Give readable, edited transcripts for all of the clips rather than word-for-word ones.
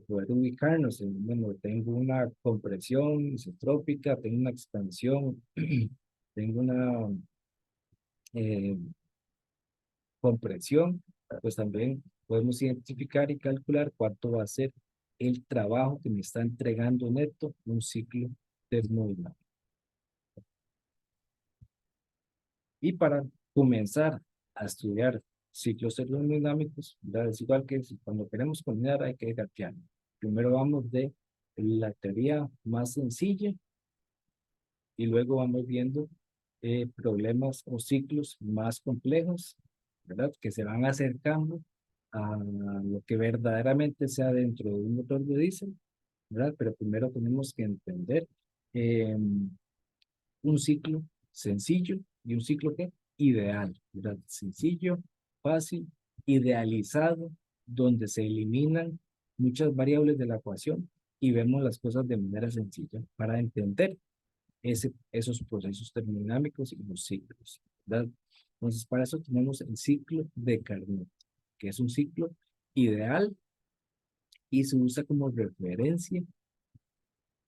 poder ubicarnos bueno, tengo una compresión isotrópica, tengo una expansión, tengo una eh, compresión, pues también podemos identificar y calcular cuánto va a ser el trabajo que me está entregando neto un ciclo termodinámico. Y para comenzar a estudiar ciclos termodinámicos, ¿verdad? Es igual que cuando queremos combinar hay que gatear. Primero vamos de la teoría más sencilla y luego vamos viendo problemas o ciclos más complejos, ¿verdad? Que se van acercando a lo que verdaderamente sea dentro de un motor de diésel, ¿verdad? Pero primero tenemos que entender eh, un ciclo sencillo y un ciclo que ideal, ¿verdad? Sencillo, fácil, idealizado, donde se eliminan muchas variables de la ecuación y vemos las cosas de manera sencilla para entender esos procesos termodinámicos y los ciclos, ¿verdad? Entonces, para eso tenemos el ciclo de Carnot, que es un ciclo ideal y se usa como referencia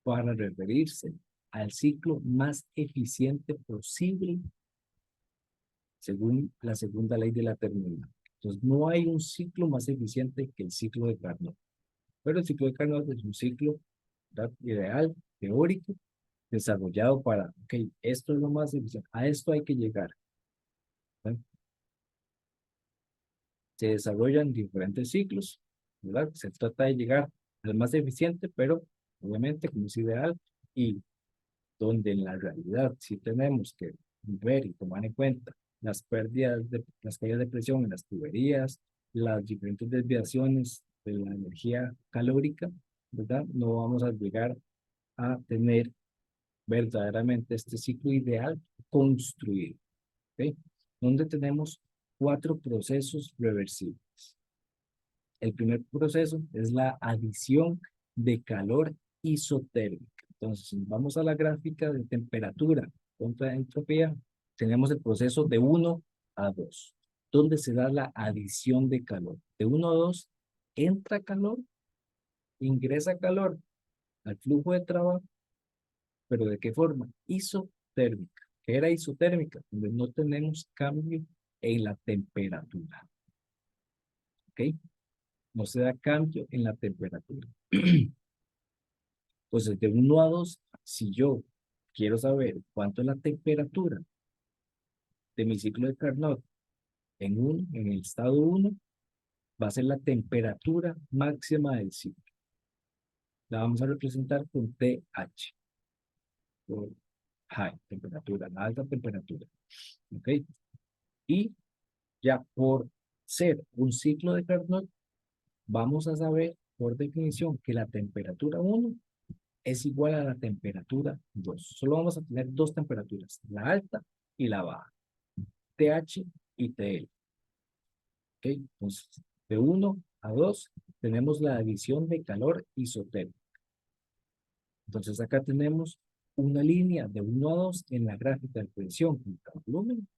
para referirse al ciclo más eficiente posible según la segunda ley de la termodinámica. Entonces, no hay un ciclo más eficiente que el ciclo de Carnot. Pero el ciclo de Carnot es un ciclo, ¿verdad?, ideal, teórico, desarrollado para, ok, esto es lo más eficiente, a esto hay que llegar, ¿verdad? Se desarrollan diferentes ciclos, ¿verdad? Se trata de llegar al más eficiente, pero obviamente como es ideal y donde en la realidad sí tenemos que ver y tomar en cuenta las pérdidas, las caídas de presión en las tuberías, las diferentes desviaciones de la energía calórica, ¿verdad? No vamos a llegar a tener verdaderamente este ciclo ideal construido, ¿ok? Donde tenemos 4 procesos reversibles. El primer proceso es la adición de calor isotérmica. Entonces, si vamos a la gráfica de temperatura contra entropía, tenemos el proceso de 1 a 2, donde se da la adición de calor. De 1 a 2 entra calor, ingresa calor al flujo de trabajo, pero ¿de qué forma? Isotérmica. ¿Qué era isotérmica? Donde no tenemos cambio en la temperatura. ¿Ok? No se da cambio en la temperatura. Entonces, de 1 a 2, si yo quiero saber cuánto es la temperatura de mi ciclo de Carnot en el estado 1, va a ser la temperatura máxima del ciclo. La vamos a representar con TH, por high, temperatura, la alta temperatura. ¿Ok? Y ya por ser un ciclo de Carnot, vamos a saber por definición que la temperatura 1 es igual a la temperatura 2. Solo vamos a tener 2 temperaturas, la alta y la baja, TH y TL. ¿Ok? Entonces, de 1 a 2 tenemos la adición de calor isotérmico. Entonces, acá tenemos una línea de 1 a 2 en la gráfica de presión contra volumen,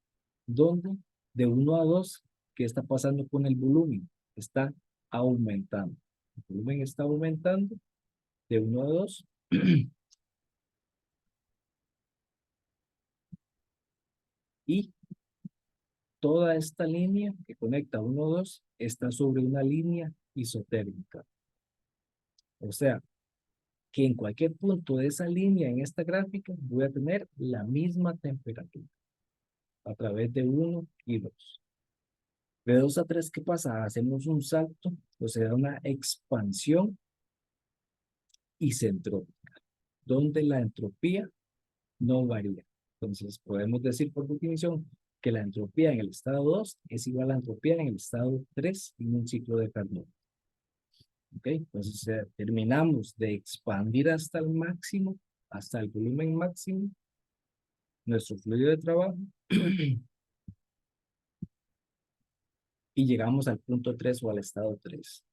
donde de 1 a 2, ¿qué está pasando con el volumen? Está aumentando. El volumen está aumentando de 1 a 2. Y toda esta línea que conecta 1 a 2 está sobre una línea isotérmica. O sea, que en cualquier punto de esa línea en esta gráfica voy a tener la misma temperatura a través de 1 y 2. De 2 a 3, ¿qué pasa? Hacemos un salto, o sea, una expansión isentrópica, donde la entropía no varía. Entonces, podemos decir por definición que la entropía en el estado 2 es igual a la entropía en el estado 3 en un ciclo de Carnot. ¿Ok? Entonces, terminamos de expandir hasta el máximo, hasta el volumen máximo, nuestro fluido de trabajo, y llegamos al punto 3 o al estado 3.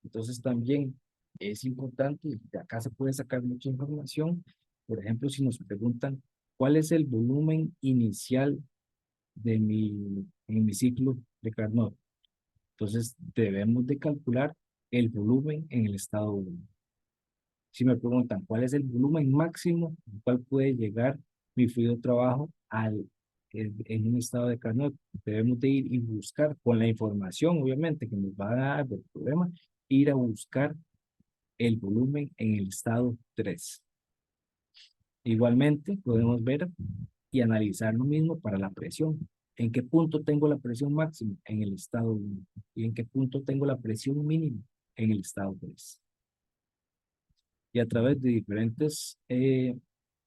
Entonces, también es importante, y de acá se puede sacar mucha información. Por ejemplo, si nos preguntan cuál es el volumen inicial en mi ciclo de Carnot. Entonces, debemos de calcular el volumen en el estado 1. Si me preguntan cuál es el volumen máximo, cuál puede llegar mi fluido de trabajo en un estado de Carnot, debemos de ir y buscar con la información, obviamente, que nos va a dar del problema, ir a buscar el volumen en el estado 3. Igualmente, podemos ver y analizar lo mismo para la presión. ¿En qué punto tengo la presión máxima? En el estado 1. ¿Y en qué punto tengo la presión mínima? En el estado 3. Y a través de diferentes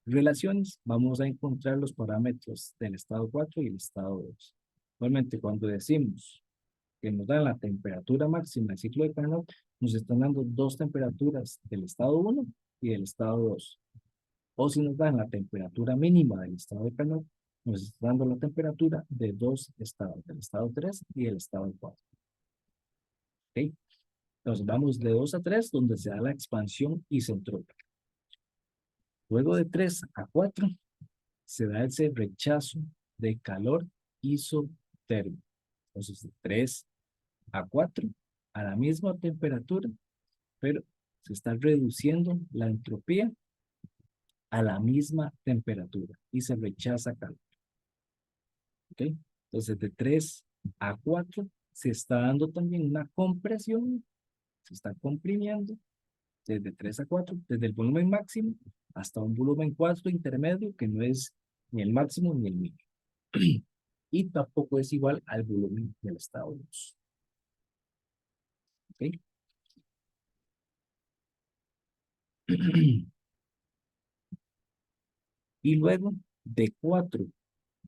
relaciones vamos a encontrar los parámetros del estado 4 y el estado 2. Igualmente, cuando decimos que nos dan la temperatura máxima del ciclo de Carnot, nos están dando dos temperaturas del estado 1 y del estado 2. O si nos dan la temperatura mínima del estado de Carnot, nos está dando la temperatura de dos estados, del estado 3 y el estado 4. ¿Okay? Entonces vamos de 2 a 3, donde se da la expansión isentrópica. Luego de 3 a 4, se da ese rechazo de calor isotérmico. Entonces, de 3 a 4, a la misma temperatura, pero se está reduciendo la entropía a la misma temperatura y se rechaza calor. ¿Ok? Entonces, de 3 a 4 se está dando también una compresión, se está comprimiendo desde 3 a 4, desde el volumen máximo hasta un volumen 4 intermedio que no es ni el máximo ni el mínimo. Y tampoco es igual al volumen del estado 2. ¿Ok? Y luego, de 4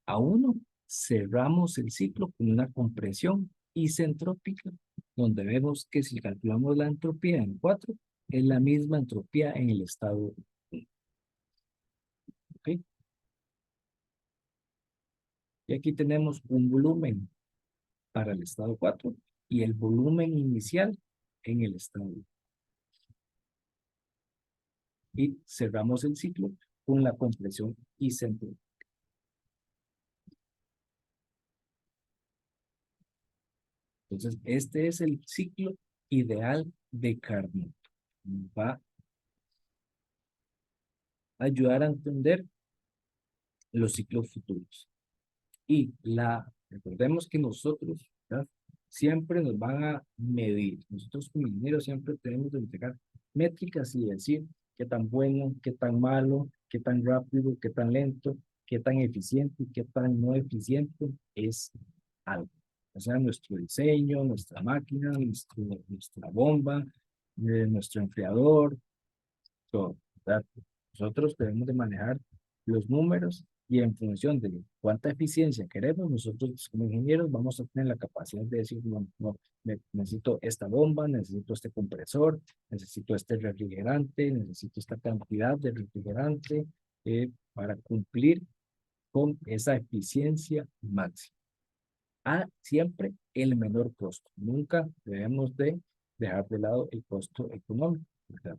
a 1, cerramos el ciclo con una compresión isentrópica, donde vemos que si calculamos la entropía en 4, es la misma entropía en el estado 1. ¿Ok? Y aquí tenemos un volumen para el estado 4 y el volumen inicial en el estado 1. Y cerramos el ciclo con la compresión isentrópica. Entonces, este es el ciclo ideal de Carnot. Va a ayudar a entender los ciclos futuros. Y recordemos que nosotros, ¿verdad? Siempre nos van a medir. Nosotros como ingenieros siempre tenemos que entregar métricas y decir qué tan bueno, qué tan malo, qué tan rápido, qué tan lento, qué tan eficiente y qué tan no eficiente es algo. O sea, nuestro diseño, nuestra máquina, nuestra bomba, nuestro enfriador, todo, ¿verdad? Nosotros debemos de manejar los números y en función de cuánta eficiencia queremos, nosotros como ingenieros vamos a tener la capacidad de decir, no, no, necesito esta bomba, necesito este compresor, necesito este refrigerante, necesito esta cantidad de refrigerante para cumplir con esa eficiencia máxima. A siempre el menor costo. Nunca debemos de dejar de lado el costo económico, ¿verdad?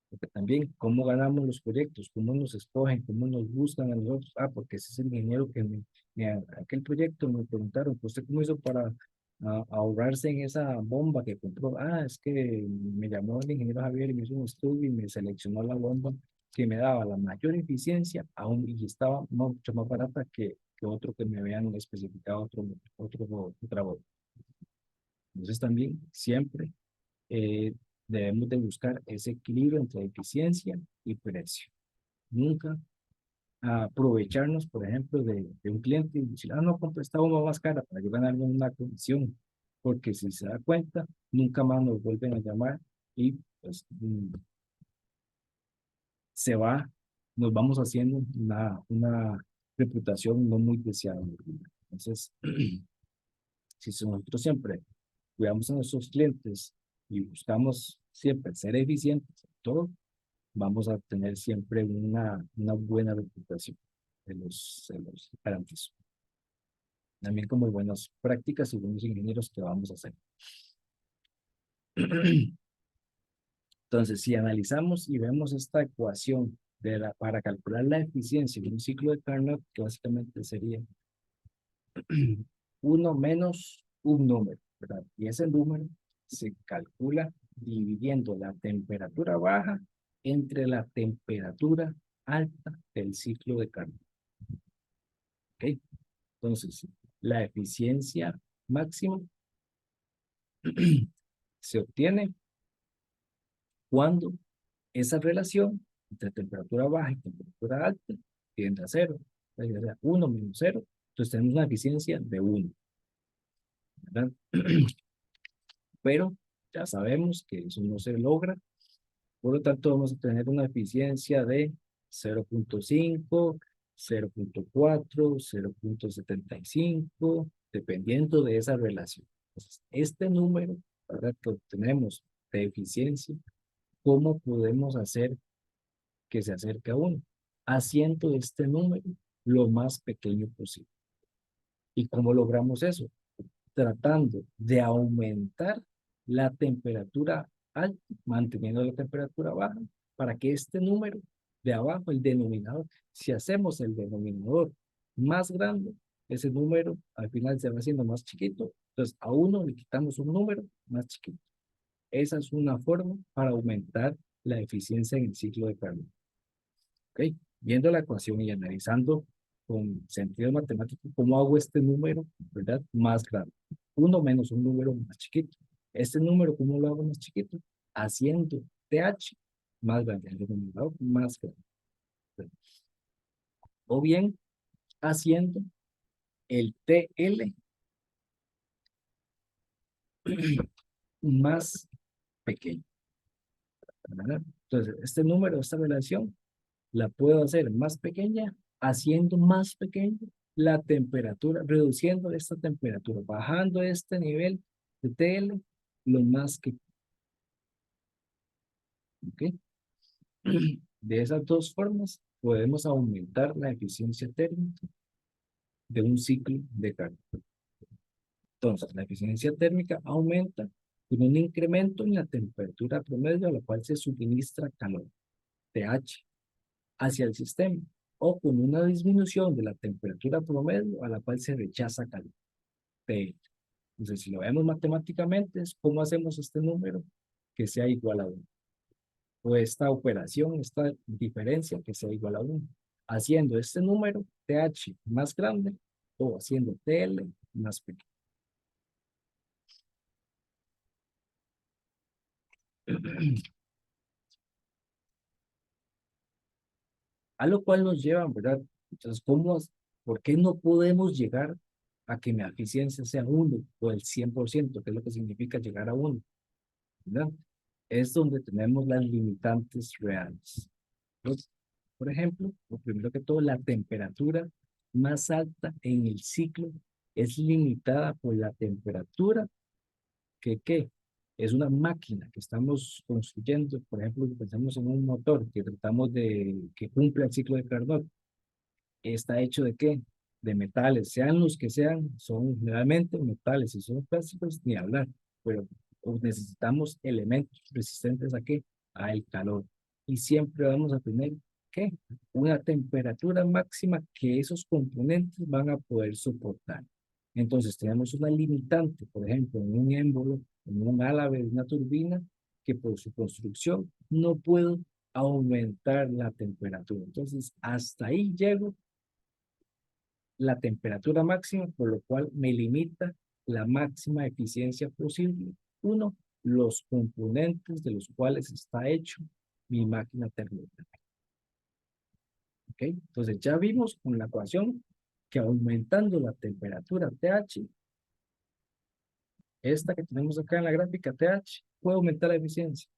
Porque también, ¿cómo ganamos los proyectos? ¿Cómo nos escogen? ¿Cómo nos buscan a nosotros? Ah, porque ese es el ingeniero que aquel proyecto me preguntaron, pues, ¿usted cómo hizo para ahorrarse en esa bomba que compró? Ah, es que me llamó el ingeniero Javier y me hizo un estudio y me seleccionó la bomba que me daba la mayor eficiencia aún y estaba mucho más barata que otro que me habían especificado otra bomba. Entonces también siempre eh, debemos de buscar ese equilibrio entre eficiencia y precio. Nunca aprovecharnos, por ejemplo, de un cliente y decir, ah, no, compra esta bomba más cara para yo ganarme una comisión, porque si se da cuenta, nunca más nos vuelven a llamar y pues nos vamos haciendo una reputación no muy deseada. Entonces, si nosotros siempre cuidamos a nuestros clientes y buscamos siempre ser eficientes en todo, vamos a tener siempre una buena reputación, se los garantizo. También como buenas prácticas y buenos ingenieros que vamos a hacer. Entonces, si analizamos y vemos esta ecuación para calcular la eficiencia de un ciclo de Carnot, que básicamente sería uno menos un número, ¿verdad? Y ese número se calcula dividiendo la temperatura baja entre la temperatura alta del ciclo de Carnot. ¿Ok? Entonces, la eficiencia máxima se obtiene cuando esa relación entre temperatura baja y temperatura alta tiende a cero. Entonces, ya sea 1 menos cero, entonces tenemos una eficiencia de 1, ¿verdad? Pero ya sabemos que eso no se logra, por lo tanto vamos a tener una eficiencia de 0.5, 0.4, 0.75, dependiendo de esa relación. Entonces, este número, ¿verdad?, que obtenemos de eficiencia, ¿cómo podemos hacer que se acerque a 1? Haciendo este número lo más pequeño posible. ¿Y cómo logramos eso? Tratando de aumentar la temperatura alta, manteniendo la temperatura baja, para que este número de abajo, el denominador, si hacemos el denominador más grande, ese número al final se va haciendo más chiquito. Entonces, a 1 le quitamos un número más chiquito. Esa es una forma para aumentar la eficiencia en el ciclo de Carnot. ¿Ok? Viendo la ecuación y analizando con sentido matemático, ¿cómo hago este número, verdad, más grande? 1 menos un número más chiquito. Este número, ¿cómo lo hago más chiquito? Haciendo TH más grande, el denominador más grande. O bien, haciendo el TL más pequeño, ¿verdad? Entonces, este número, esta relación, la puedo hacer más pequeña, haciendo más pequeña la temperatura, reduciendo esta temperatura, bajando este nivel de TL lo más que, ¿ok? De esas dos formas podemos aumentar la eficiencia térmica de un ciclo de Carnot. Entonces, la eficiencia térmica aumenta con un incremento en la temperatura promedio a la cual se suministra calor, TH, hacia el sistema, o con una disminución de la temperatura promedio a la cual se rechaza calor, TL. Entonces, si lo vemos matemáticamente, es cómo hacemos este número que sea igual a 1. O esta operación, esta diferencia que sea igual a 1. Haciendo este número, TH más grande, o haciendo TL más pequeño. A lo cual nos lleva, ¿verdad? Entonces, ¿por qué no podemos llegar a que mi eficiencia sea 1 o el 100%, que es lo que significa llegar a 1, ¿verdad? Es donde tenemos las limitantes reales. Entonces, por ejemplo, lo primero que todo, la temperatura más alta en el ciclo es limitada por la temperatura ¿qué? Es una máquina que estamos construyendo. Por ejemplo, si pensamos en un motor que tratamos de que cumpla el ciclo de Carnot, está hecho ¿de qué? De metales, sean los que sean, son generalmente metales. Si son plásticos, ni hablar, pero necesitamos elementos resistentes ¿a qué? Al calor. Y siempre vamos a tener ¿qué? Una temperatura máxima que esos componentes van a poder soportar. Entonces tenemos una limitante, por ejemplo, en un émbolo, en un álave de una turbina, que por su construcción no puedo aumentar la temperatura. Entonces, hasta ahí llego la temperatura máxima, por lo cual me limita la máxima eficiencia posible. Uno, los componentes de los cuales está hecho mi máquina térmica. ¿Ok? Entonces ya vimos con la ecuación que aumentando la temperatura TH, esta que tenemos acá en la gráfica TH, puede aumentar la eficiencia.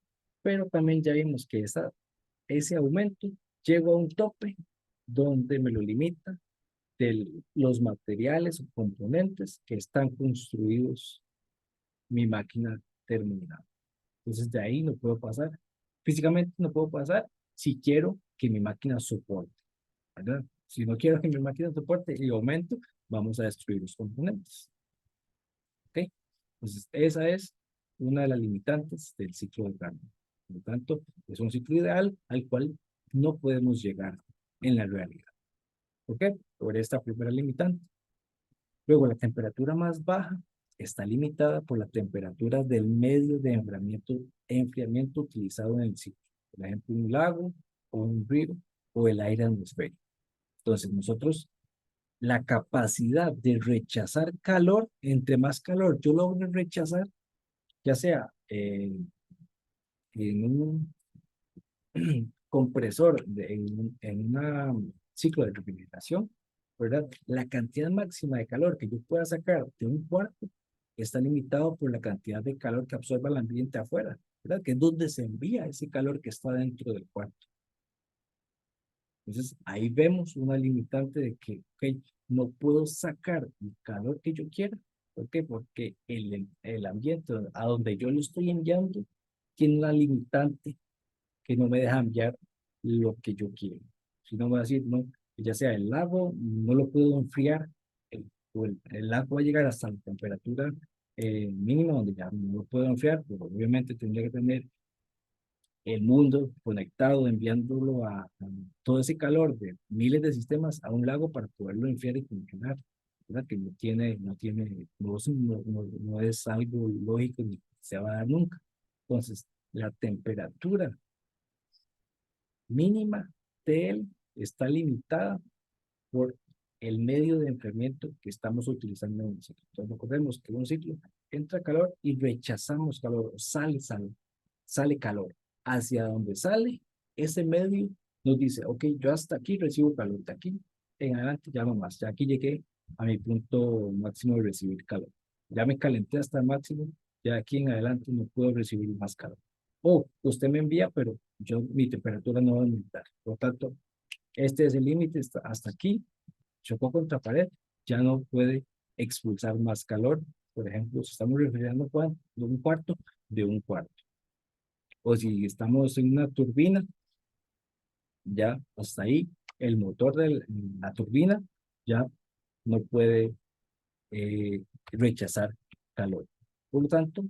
Pero también ya vimos que ese aumento llega a un tope donde me lo limita de los materiales o componentes que están construidos mi máquina terminada. Entonces de ahí no puedo pasar. Físicamente no puedo pasar si quiero que mi máquina soporte, ¿verdad? Si no quiero que mi máquina soporte y aumento, vamos a destruir los componentes. ¿Ok? Entonces esa es una de las limitantes del ciclo de Carnot. Por lo tanto, es un ciclo ideal al cual no podemos llegar en la realidad. ¿Por qué? Por esta primera limitante. Luego, la temperatura más baja está limitada por la temperatura del medio de enfriamiento utilizado en el sitio. Por ejemplo, un lago o un río o el aire atmosférico. Entonces, nosotros, la capacidad de rechazar calor, entre más calor yo logro rechazar, ya sea en un compresor, en un ciclo de refrigeración, ¿verdad? La cantidad máxima de calor que yo pueda sacar de un cuarto está limitado por la cantidad de calor que absorba el ambiente afuera, ¿verdad? Que es donde se envía ese calor que está dentro del cuarto. Entonces, ahí vemos una limitante de que, ok, no puedo sacar el calor que yo quiera. ¿Por qué? Porque el ambiente a donde yo lo estoy enviando tiene una limitante que no me deja enviar lo que yo quiero. Si no me va a decir, no, ya sea el lago, no lo puedo enfriar, el lago va a llegar hasta la temperatura mínima donde ya no lo puedo enfriar, pero obviamente tendría que tener el mundo conectado, enviándolo a todo ese calor de miles de sistemas a un lago para poderlo enfriar y congelar, ¿verdad? Que no es algo lógico ni se va a dar nunca. Entonces, la temperatura mínima TL está limitada por el medio de enfriamiento que estamos utilizando en un ciclo. Entonces, recordemos que en un ciclo entra calor y rechazamos calor, o sale calor. Hacia donde sale, ese medio nos dice, ok, yo hasta aquí recibo calor, de aquí en adelante ya no más, ya aquí llegué a mi punto máximo de recibir calor. Ya me calenté hasta el máximo, ya aquí en adelante no puedo recibir más calor. O usted me envía, pero mi temperatura no va a aumentar. Por lo tanto, este es el límite, hasta aquí, chocó contra pared, ya no puede expulsar más calor. Por ejemplo, si estamos refrigerando de un cuarto. O si estamos en una turbina, ya hasta ahí, el motor de la turbina ya no puede rechazar calor. Por lo tanto,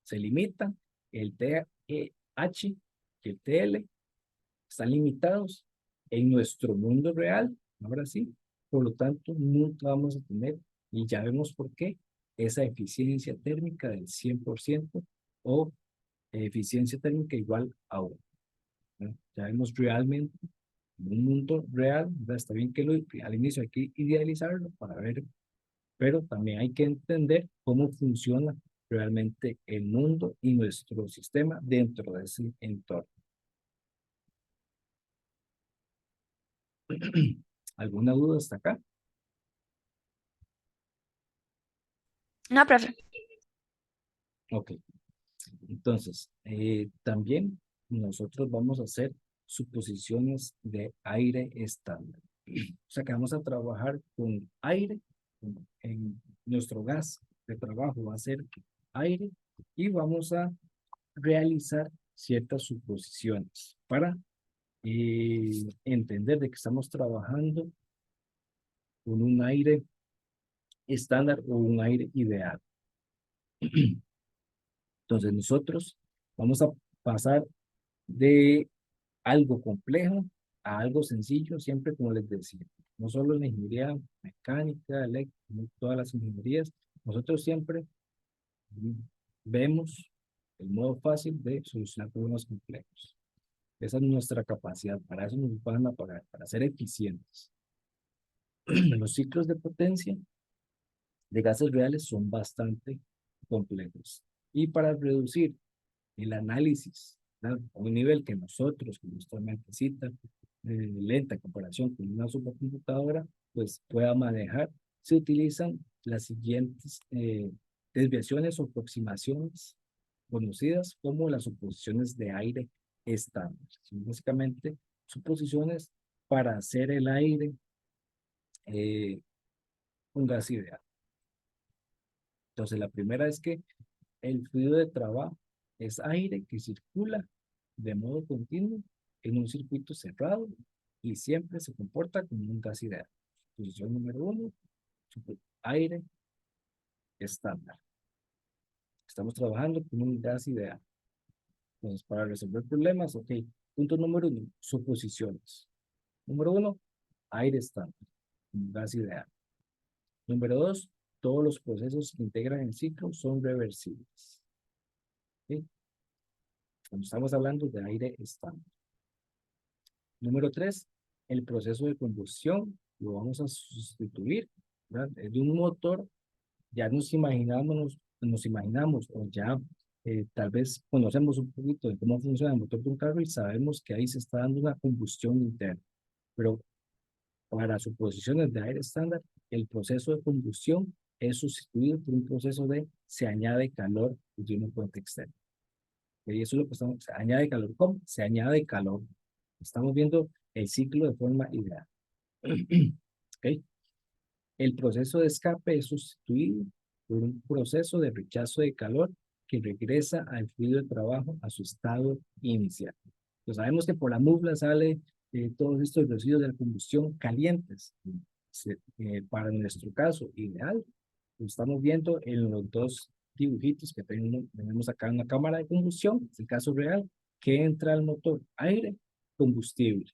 se limita el TH y el TL, están limitados en nuestro mundo real, ahora sí, por lo tanto, nunca vamos a tener, y ya vemos por qué, esa eficiencia térmica del 100% o eficiencia térmica igual a 1. ¿No? Ya vemos realmente en un mundo real, ¿verdad? Está bien que al inicio hay que idealizarlo para ver, pero también hay que entender cómo funciona realmente el mundo y nuestro sistema dentro de ese entorno. ¿Alguna duda hasta acá? No, profe. Ok, entonces, también nosotros vamos a hacer suposiciones de aire estándar. O sea que vamos a trabajar con aire, en nuestro gas de trabajo va a ser aire y vamos a realizar ciertas suposiciones para entender de que estamos trabajando con un aire estándar o un aire ideal. Entonces nosotros vamos a pasar de algo complejo a algo sencillo, siempre como les decía. No solo en la ingeniería mecánica, eléctrica, todas las ingenierías, nosotros siempre vemos el modo fácil de solucionar problemas complejos. Esa es nuestra capacidad, para eso nos van a pagar, para ser eficientes. Los ciclos de potencia de gases reales son bastante complejos. Y para reducir el análisis, ¿verdad? A un nivel que nosotros, con nuestra mentecita lenta en comparación con una supercomputadora, pues pueda manejar, se utilizan las siguientes desviaciones o aproximaciones conocidas como las suposiciones de aire estándar. Son básicamente suposiciones para hacer el aire eh, un gas ideal. Entonces, la primera es que el fluido de trabajo es aire que circula de modo continuo en un circuito cerrado y siempre se comporta como un gas ideal. Posición número uno, aire estándar. Estamos trabajando con un gas ideal. Entonces, para resolver problemas, ok. Punto número uno, suposiciones. Número uno, aire estándar, un gas ideal. Número 2, todos los procesos que integran el ciclo son reversibles. ¿Sí? Cuando estamos hablando de aire estándar. Número 3, el proceso de combustión lo vamos a sustituir, ¿verdad? De un motor, ya nos imaginamos o ya tal vez conocemos un poquito de cómo funciona el motor de un carro y sabemos que ahí se está dando una combustión interna. Pero para suposiciones de aire estándar, el proceso de combustión es sustituido por un proceso de se añade calor de una fuente externa. Y eso es lo que estamos, se añade calor. ¿Cómo? Se añade calor. Estamos viendo el ciclo de forma ideal. ¿Okay? El proceso de escape es sustituido por un proceso de rechazo de calor que regresa al fluido de trabajo a su estado inicial. Pues sabemos que por la mufla sale todos estos residuos de la combustión calientes. Para nuestro caso ideal, lo estamos viendo en los dos dibujitos que tenemos acá en la cámara de combustión, es el caso real, que entra al motor aire, combustible.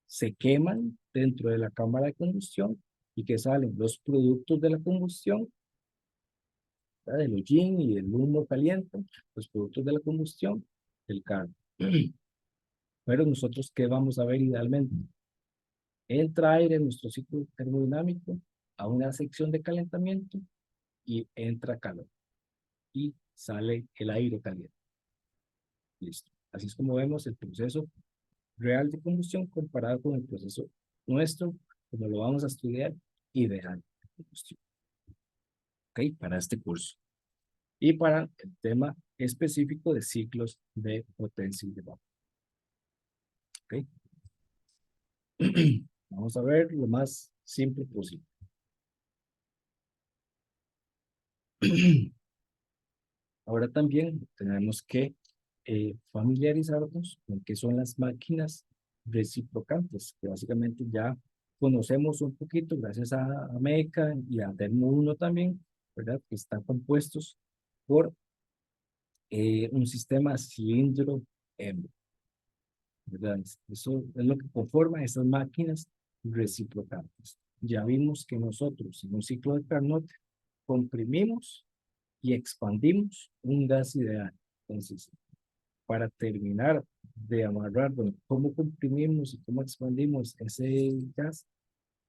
Se queman dentro de la cámara de combustión y que salen los productos de la combustión, ¿verdad? Del hollín y el humo caliente, los productos de la combustión del carro. Pero nosotros, ¿qué vamos a ver idealmente? Entra aire en nuestro ciclo termodinámico a una sección de calentamiento y entra calor y sale el aire caliente. Listo. Así es como vemos el proceso real de combustión comparado con el proceso nuestro, como lo vamos a estudiar, ideal de combustión. ¿Ok? Para este curso. Y para el tema específico de ciclos de potencia y de vapor. ¿Ok? Vamos a ver lo más simple posible. Ahora también tenemos que familiarizarnos con qué son las máquinas reciprocantes, que básicamente ya conocemos un poquito gracias a MECA y a Termo 1 también, ¿verdad? Que están compuestos por un sistema cilindro-hembra, ¿verdad? Eso es lo que conforma esas máquinas reciprocantes. Ya vimos que nosotros en un ciclo de Carnot comprimimos y expandimos un gas ideal. Entonces, para terminar de amarrar, bueno, cómo comprimimos y cómo expandimos ese gas,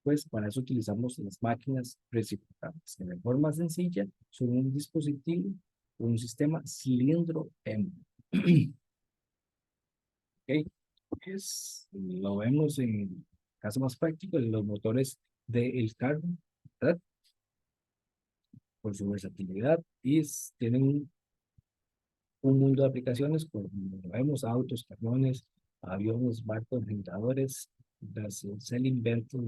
pues para eso utilizamos las máquinas reciprocantes, que de forma sencilla son un dispositivo, un sistema cilindro-hembra. ¿Ok? Lo vemos en el caso más práctico de los motores del carro, ¿verdad? Por su versatilidad y tienen un mundo de aplicaciones, como vemos, autos, camiones, aviones, barcos, generadores, es el invento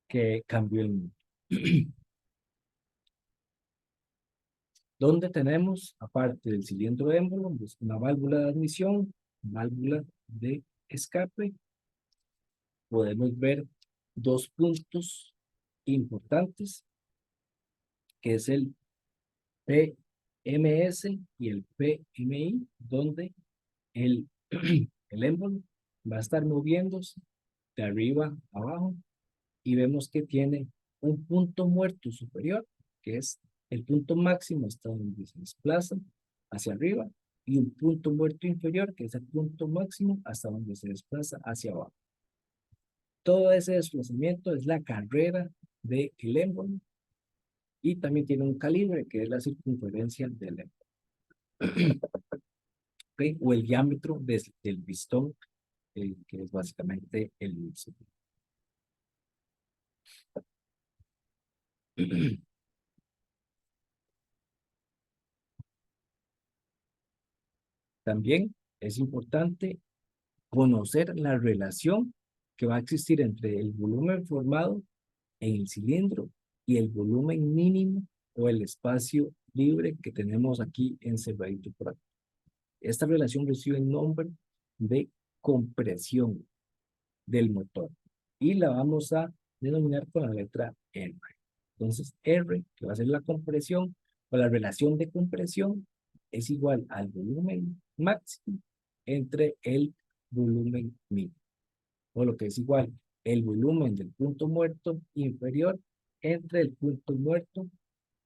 que cambió el mundo. Donde tenemos, aparte del cilindro de émbolo, pues una válvula de admisión, válvula de escape, podemos ver dos puntos importantes, que es el PMS y el PMI, donde el, el émbolo va a estar moviéndose de arriba a abajo y vemos que tiene un punto muerto superior, que es el punto máximo hasta donde se desplaza hacia arriba, y un punto muerto inferior, que es el punto máximo hasta donde se desplaza hacia abajo. Todo ese desplazamiento es la carrera del émbolo y también tiene un calibre, que es la circunferencia del émbolo. ¿Okay? O el diámetro del pistón, que es básicamente el mismo. También es importante conocer la relación que va a existir entre el volumen formado en el cilindro y el volumen mínimo o el espacio libre que tenemos aquí encerradito por aquí. Esta relación recibe el nombre de compresión del motor y la vamos a denominar con la letra R. Entonces, R, que va a ser la compresión o la relación de compresión, es igual al volumen máximo entre el volumen mínimo. O lo que es igual el volumen del punto muerto inferior entre el punto muerto,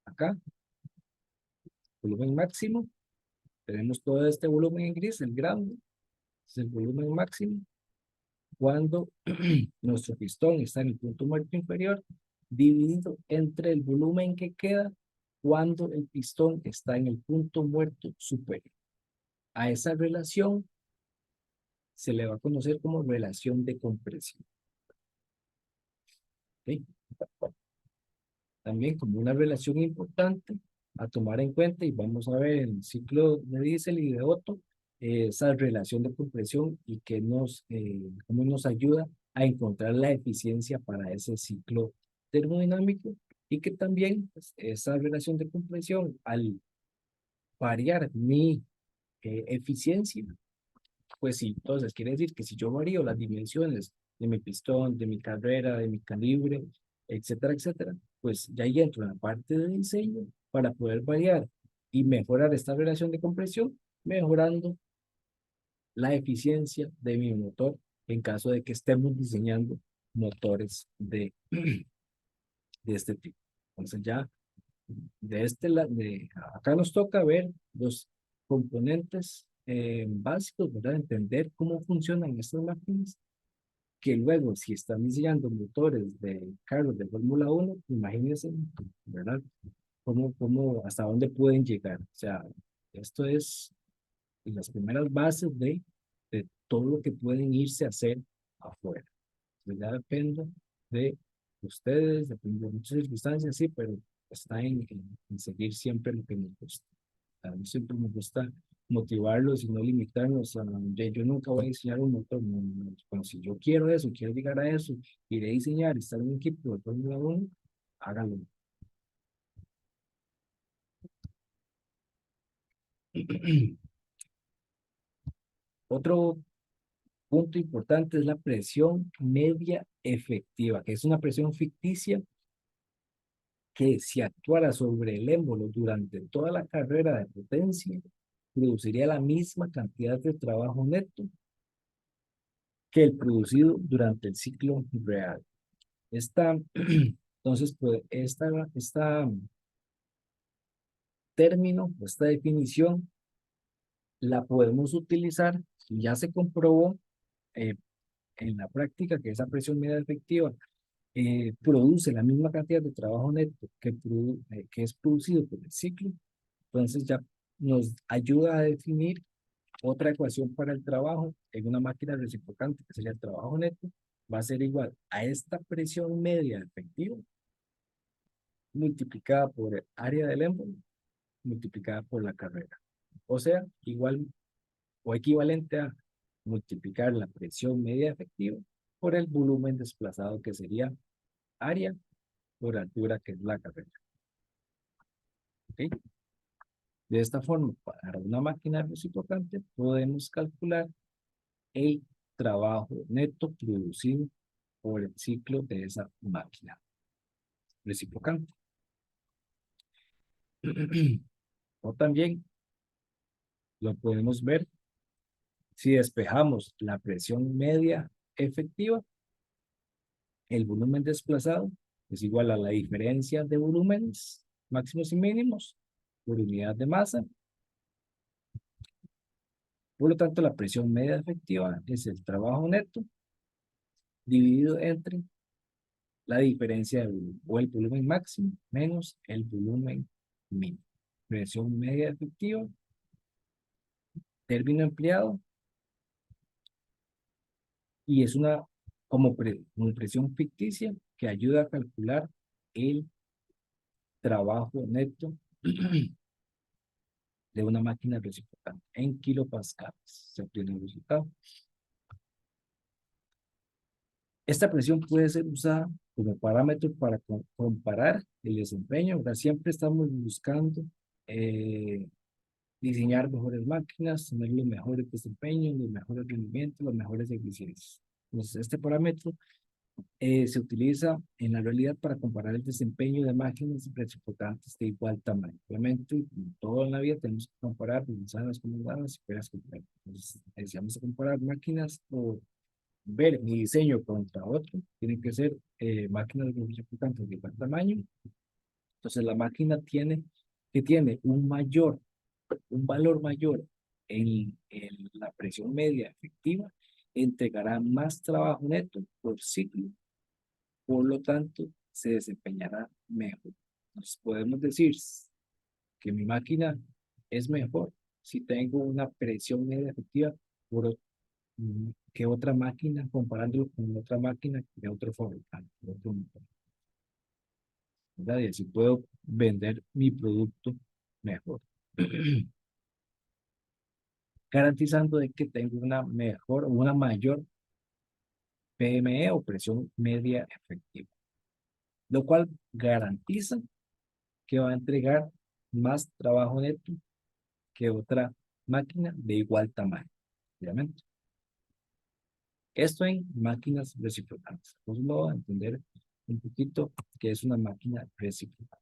acá, volumen máximo. Tenemos todo este volumen en gris, el grande, es el volumen máximo. Cuando nuestro pistón está en el punto muerto inferior, dividido entre el volumen que queda cuando el pistón está en el punto muerto superior. A esa relación se le va a conocer como relación de compresión. ¿Okay? También como una relación importante a tomar en cuenta, y vamos a ver en el ciclo de Diesel y de Otto, esa relación de compresión y que cómo nos ayuda a encontrar la eficiencia para ese ciclo termodinámico, y que también pues, esa relación de compresión, al variar mi eficiencia, pues sí, entonces quiere decir que si yo varío las dimensiones de mi pistón, de mi carrera, de mi calibre, etcétera, etcétera, pues ya ahí entro en la parte de diseño para poder variar y mejorar esta relación de compresión, mejorando la eficiencia de mi motor en caso de que estemos diseñando motores de este tipo. Entonces ya de este lado, acá nos toca ver los componentes básicos, ¿verdad? Entender cómo funcionan estas máquinas, que luego, si están diseñando motores de carros de Fórmula 1, imagínense, ¿verdad? Hasta dónde pueden llegar. O sea, esto es las primeras bases de todo lo que pueden irse a hacer afuera. Entonces, ya depende de ustedes, depende de muchas circunstancias, sí, pero está en seguir siempre lo que nos gusta. A mí siempre me gusta motivarlos y no limitarnos a, yo nunca voy a diseñar un motor, no, no, bueno, si yo quiero eso, quiero llegar a eso, iré a diseñar y estar en un equipo de Fórmula 1, hágalo. Otro punto importante es la presión media efectiva, que es una presión ficticia que si actuara sobre el émbolo durante toda la carrera de potencia, produciría la misma cantidad de trabajo neto que el producido durante el ciclo real. Entonces, pues, esta término, esta definición, la podemos utilizar, ya se comprobó eh, en la práctica que esa presión media efectiva produce la misma cantidad de trabajo neto que es producido por el ciclo. Entonces ya nos ayuda a definir otra ecuación para el trabajo en una máquina reciprocante, que sería el trabajo neto, va a ser igual a esta presión media efectiva multiplicada por el área del émbolo multiplicada por la carrera. O sea, igual o equivalente a multiplicar la presión media efectiva por el volumen desplazado, que sería área por altura, que es la carrera. ¿Okay? De esta forma, para una máquina reciprocante, podemos calcular el trabajo neto producido por el ciclo de esa máquina reciprocante. O también lo podemos ver si despejamos la presión media efectiva, el volumen desplazado es igual a la diferencia de volúmenes máximos y mínimos por unidad de masa. Por lo tanto, la presión media efectiva es el trabajo neto dividido entre la diferencia de volumen, o el volumen máximo menos el volumen mínimo. Presión media efectiva, término empleado, y es como presión ficticia que ayuda a calcular el trabajo neto de una máquina reciprocante en kilopascales. Se obtiene el resultado. Esta presión puede ser usada como parámetro para comparar el desempeño, ¿verdad? Siempre estamos buscando diseñar mejores máquinas, tener los mejores desempeños, los mejores rendimientos, las mejores eficiencias. Entonces, este parámetro se utiliza en la realidad para comparar el desempeño de máquinas reciprocantes de igual tamaño. Obviamente, como todo en la vida, tenemos que comparar manzanas con manzanas y peras con peras. Entonces, si vamos a comparar máquinas o ver mi diseño contra otro, tienen que ser máquinas reciprocantes de igual tamaño. Entonces la máquina que tiene un valor mayor en la presión media efectiva, entregará más trabajo neto por ciclo, por lo tanto, se desempeñará mejor. Nos podemos decir que mi máquina es mejor si tengo una presión media efectiva por, que otra máquina, comparándolo con otra máquina de otro fabricante, de otro motor, ¿verdad? Y así puedo vender mi producto mejor. Garantizando de que tengo una mejor o una mayor PME o presión media efectiva, lo cual garantiza que va a entregar más trabajo neto que otra máquina de igual tamaño, obviamente. Esto en máquinas reciprocantes. Vamos a entender un poquito qué es una máquina recíproca.